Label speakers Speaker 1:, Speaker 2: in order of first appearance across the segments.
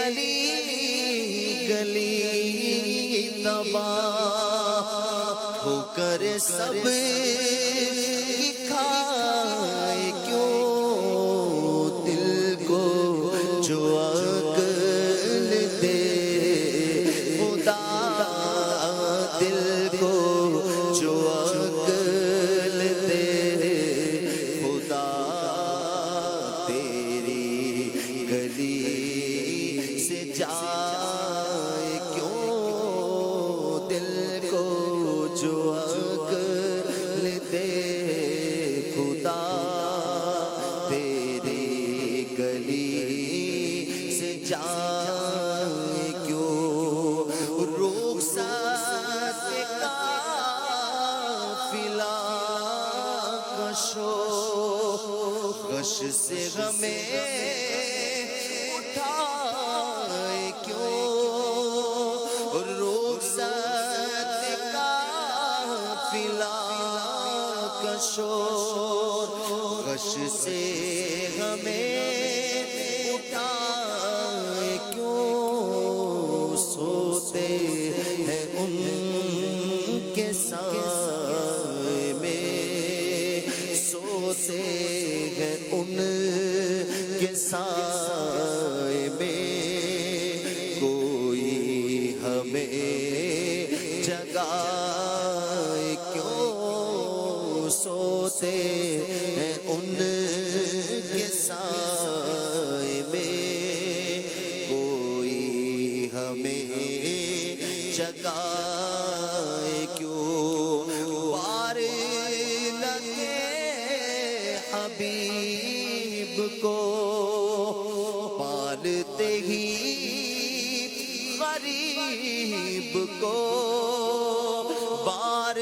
Speaker 1: گلی گلی تباہ ہو کر سب کھائے کیوں دل کو جو عقل دے خدا دل کو جو عقل دے خدا تیری گلی سے جائے کیوں دل کو جو عقل دے خدا تیری گلی سے جائے کیوں رخصت قافلہ کشو غش سے ہمیں اٹھائے کیوں رخصت قافلہ کشو غش سے ہمیں اٹھائے کیوں سوتے ہیں ان کے سائے میں سوتے ہیں ان کے سائے میں کوئی ہمیں جگائے کیوں سوتے ہیں ان کے سائے میں کوئی ہمیں جگائے کیوں پار لگے حبیب کو پالتے ہی غریب کو بار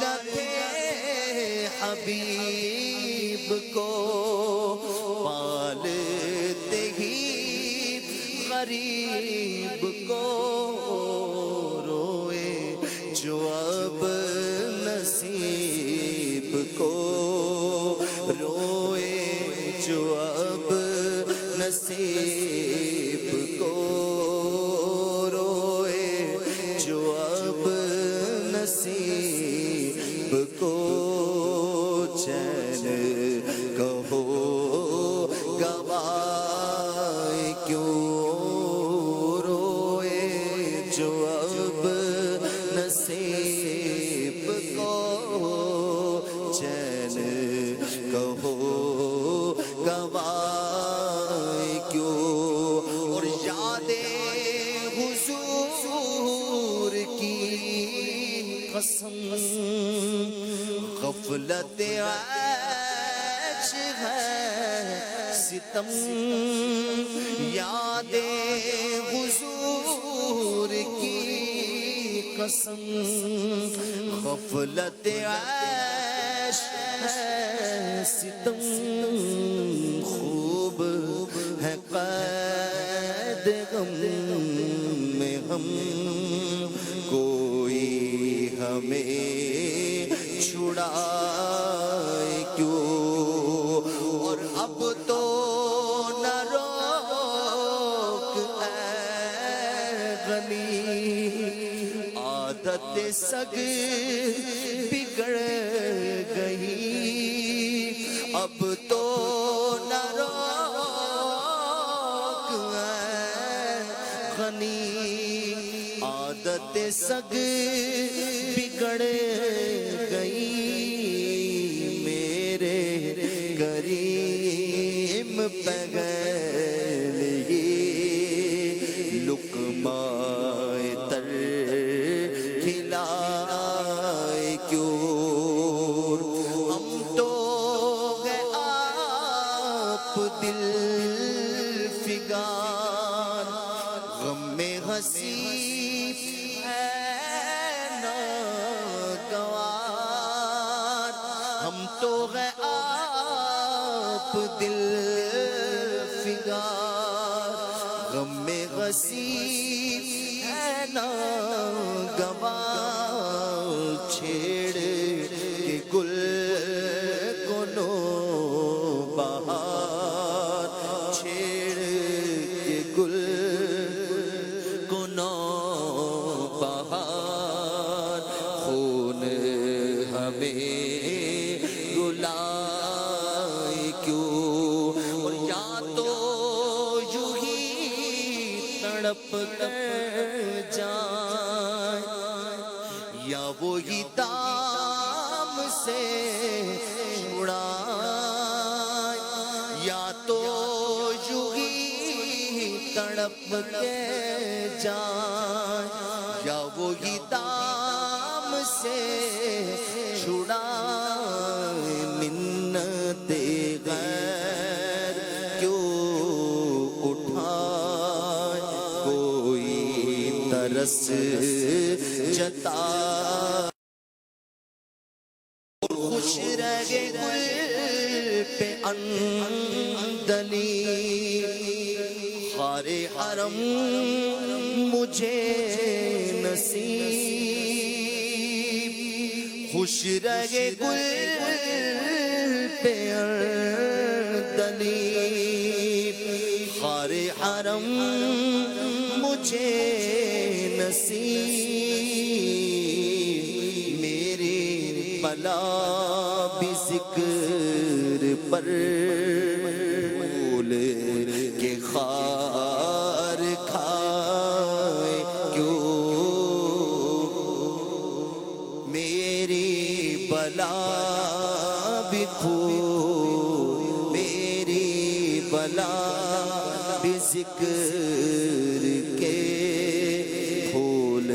Speaker 1: نہ تھے حبیب کو پالتے ہی غریب کو روئے جو اب نصیب کو روئے جو اب نصیب کو روئے جو اب نصیب کو چین کہو گوائے کیوں روئے جو اب نصیب کو چین کہو گوائے کیوں اور یاد حضور کی قسم غفلت عیش ہے ستم یاد حضور کی قسم غفلت عیش ہے ستم خوب ہے قید غم میں ہم کوئی ہمیں چھڑائے کیوں اور اب تو نہ روک اے غنی عادت سگ بگڑ گئی اب تو نہ روک اے غنی عادت سگ بگڑ گئی میرے کریم پگل یہ لقمہ تر کھلائے کیوں ہم تو گئے آپ دل فگار غم میں ہنسی ہم تو گئے آپ دل فگار غم میں غصیب ہے ناگوار چھیڑ کے گل کو نو بہار چھیڑ کے گل تڑپ کر جائیں، یا وہی دام سے چھڑائیں، یا تو یوں ہی تڑپ کے جائیں، یا وہی دام سے چھڑائیں۔ منت غیر کیوں اٹھائیں، کوئی ترس جتا خوش رہے گل پہ اندلی، خار حرم مجھے نصیب، خوش رہے گل پہ اندلی، خار حرم مجھے نصیب، میری بلا بھی ذکر پر پھول کے خار کھائے کیوں، میری بلا بھی پھول، میری بلا بھی ذکر کے پھول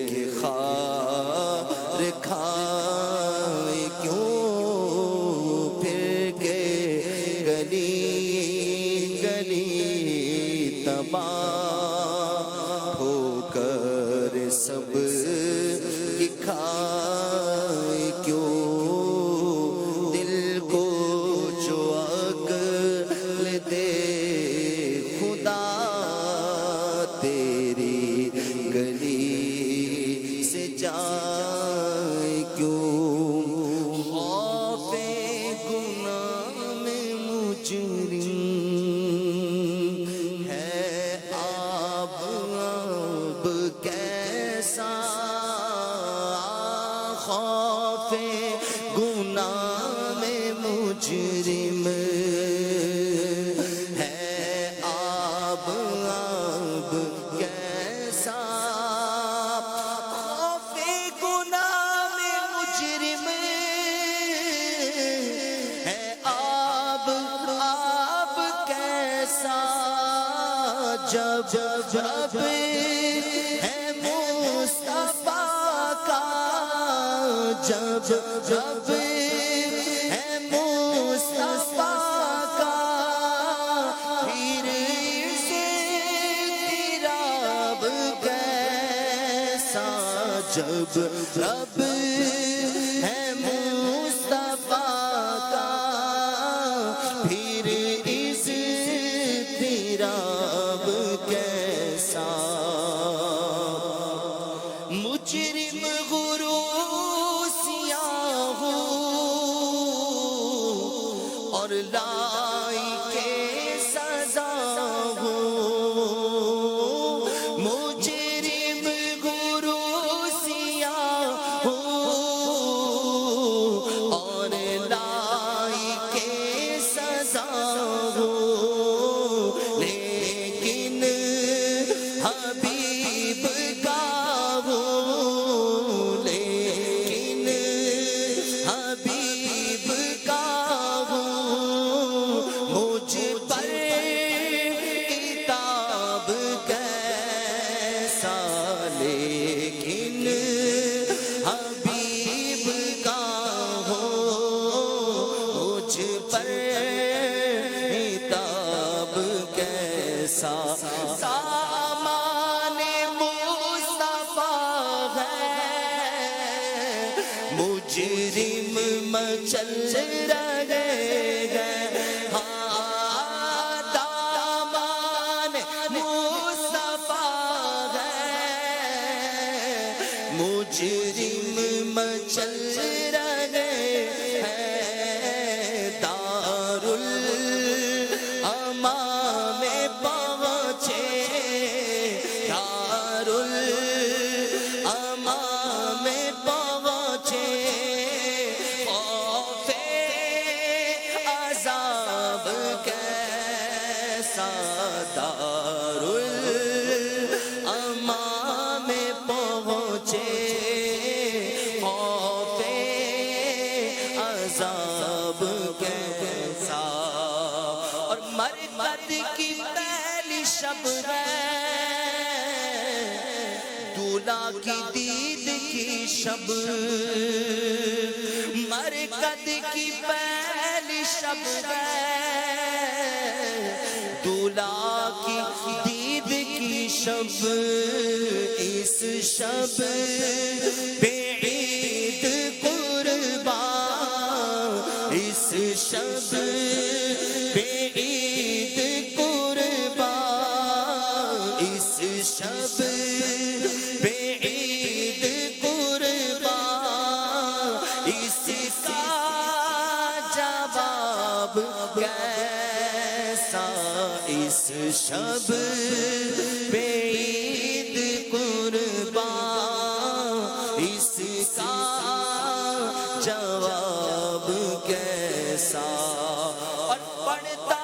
Speaker 1: کے خار کھائے کیوں، پھر کے گلی گلی تباہ ہو کر سب کھائے کیوں، دل کو جو عقل دے خدا تیری گلی سے جائے کیوں، خوف گناہ میں مجرم ہے آب آب کیسا، خوف گناہ میں مجرم ہے آب آب کیسا، خوف گناہ میں مجرم ہے آب آب کیسا، جب جب ہے مصطفیٰ کا، جب جب ہے مصطفیٰ کا، پھر سے تیراب کیسا، جب جب ہے مصطفیٰ کا، پھر اس تیراب کیسا، مجرم غروسیاں ہو اور لائی کے سزا ہو، مجرم غروسیاں ہو اور لائی کے سزا ہو، لیکن حبیب کا ہو، لیکن حبیب کا ہو، مجھ پر کتاب کیسا، لیکن حبیب کا ہو، مجھ پر کتاب کیسا، سامان مصطفیٰ ہے، مجرم مچل رہے ہیں، ہاں دامان مصطفیٰ ہے، مجرم مچل رہے ہیں، دارالامام میں پہنچے، دارالامام میں پہنچے، خوف عذاب کیسا، دارالامام ہے دولا کی دید کی شب مرکد کی پہلی شب ہے دولا کی دید کی شب اس شب پہ عید قربان اس شب پہ عید قربان اس شب پہ عید قربان اس کا جواب کیسا اس شب پہ عید قربان اس کا جواب کیسا اور پڑھتا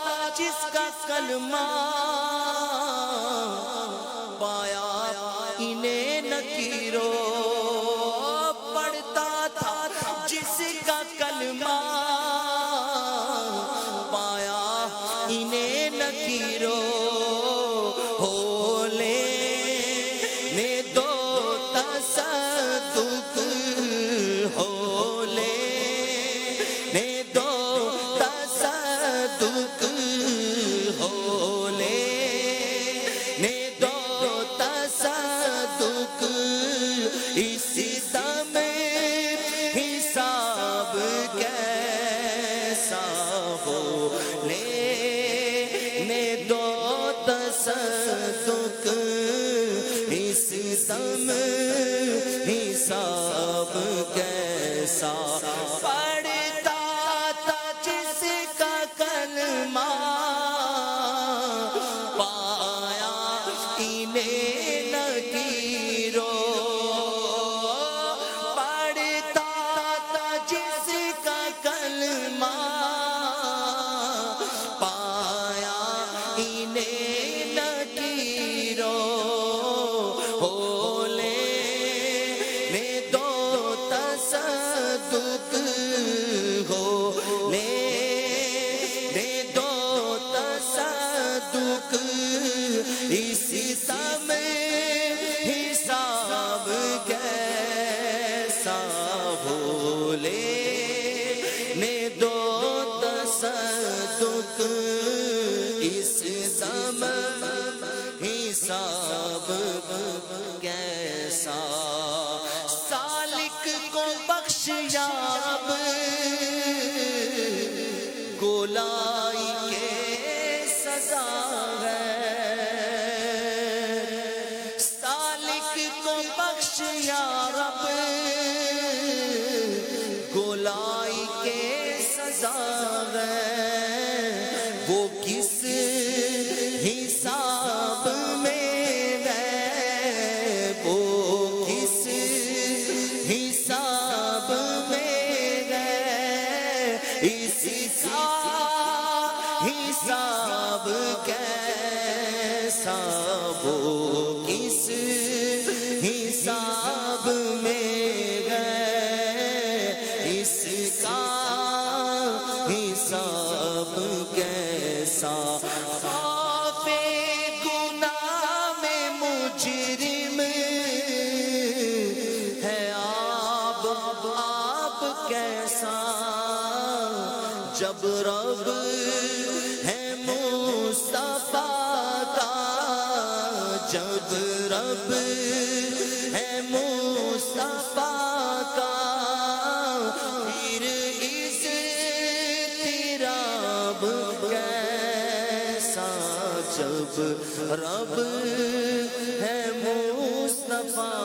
Speaker 1: تھا جس کا کلمہ پایا انہیں نکیرو پڑھتا تھا جس کا کلمہ پایا انہیں نکیرو ہو لینے دو تصدق ہو لینے دو تصدق ہو لینے دو تصدق اسی دم حساب کیسا ہو لینے دو تصدق اس دم حساب کیسا پڑھتا تھا جس کا کلمہ پایا انہیں نکیرو پڑھتا تھا جس کا کلمہ پایا انہیں نکیرو ہو لینے دو تصدق ہو لینے دو تصدق اسی سم حساب کیسا ہو لینے دو تصدق اس دم حساب کیسا سالک کو بخش یاب گولائی کے سزا ہے سالک کو بخش یا رب گولائی کے سزا ہے وہ کس حساب میں ہے وہ کس حساب میں ہے اسی کا حساب کیسا وہ کس حساب میں ہے اس کا حساب کیسا خوف گناہ میں مجرم ہے آپ کیسا جب رب ہے مصطفیٰ کا جب رب ہے مصطفیٰ کا پھر اس تیراب کیسا جب رب ہے مصطفیٰ